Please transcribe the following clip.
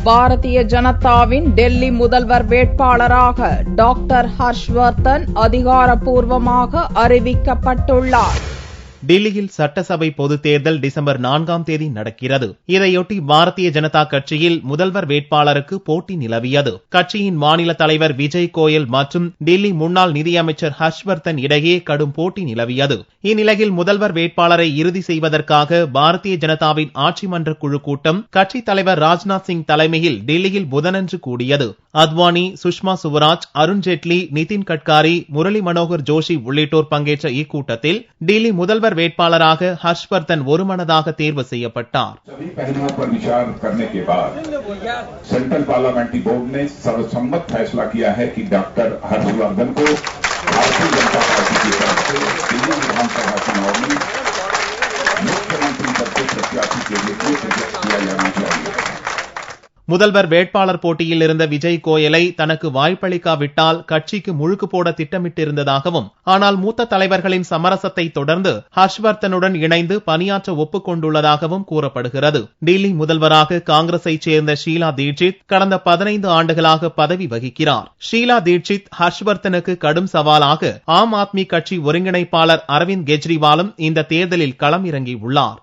பாரதிய ஜனதாவின் டெல்லி முதல்வர் வேட்பாளராக டாக்டர் ஹர்ஷ்வர்தன் அதிகாரப்பூர்வமாக அறிவிக்கப்பட்டுள்ளார். டில்லியில் சட்டசபை பொதுத் தேர்தல் டிசம்பர் 4ஆம் தேதி நடக்கிறது. இதையொட்டி பாரதிய ஜனதா கட்சியில் முதல்வர் வேட்பாளருக்கு போட்டி நிலவியது. கட்சியின் மாநில தலைவர் விஜய் கோயல் மற்றும் டில்லி முன்னாள் நிதியமைச்சர் ஹர்ஷ்வர்தன் இடையே கடும் போட்டி நிலவியது. இந்நிலையில் முதல்வர் வேட்பாளரை இறுதி செய்வதற்காக பாரதிய ஜனதாவின் ஆட்சி மன்ற குழு கூட்டம் கட்சித் தலைவர் ராஜ்நாத் சிங் தலைமையில் டில்லியில் புதனன்று கூடியது. அத்வானி, சுஷ்மா சுவராஜ், அருண்ஜேட்லி, நிதின் கட்காரி, முரளி மனோகர் ஜோஷி உள்ளிட்டோர் பங்கேற்ற இக்கூட்டத்தில் டில்லி முதல்வர் வேட்பாளராக ஹர்ஷ்வர்தன் ஒருமனதாக தேர்வு செய்யப்பட்டார். सभी पहलुओं पर विचार करने के बाद सेंट्रल पार्लियामेंट्री बोर्ड ने सर्वसम्मत फैसला किया है कि डॉक्टर हर्षवर्धन को भारतीय जनता पार्टी की तरफ से दिल्ली विधानसभा चुनाव में मुख्यमंत्री पद के प्रत्याशी के रूप में प्रोजेक्ट किया जाना चाहिए. முதல்வர் வேட்பாளர் போட்டியில் இருந்த விஜய் கோயலை தனக்கு வாய்ப்பளிக்காவிட்டால் கட்சிக்கு முழுக்கு போட திட்டமிட்டிருந்ததாகவும், ஆனால் மூத்த தலைவர்களின் சமரசத்தை தொடர்ந்து ஹர்ஷ்வர்தனுடன் இணைந்து பணியாற்ற ஒப்புக்கொண்டுள்ளதாகவும் கூறப்படுகிறது. டில்லி முதல்வராக காங்கிரஸைச் சேர்ந்த ஷீலா தீட்சித் கடந்த 15 ஆண்டுகளாக பதவி வகிக்கிறார். ஷீலா தீட்சித் ஹர்ஷ்வர்தனுக்கு கடும் சவாலாக ஆம் ஆத்மி கட்சி ஒருங்கிணைப்பாளர் அரவிந்த் கெஜ்ரிவாலும் இந்த தேர்தலில் களம் இறங்கியுள்ளார்.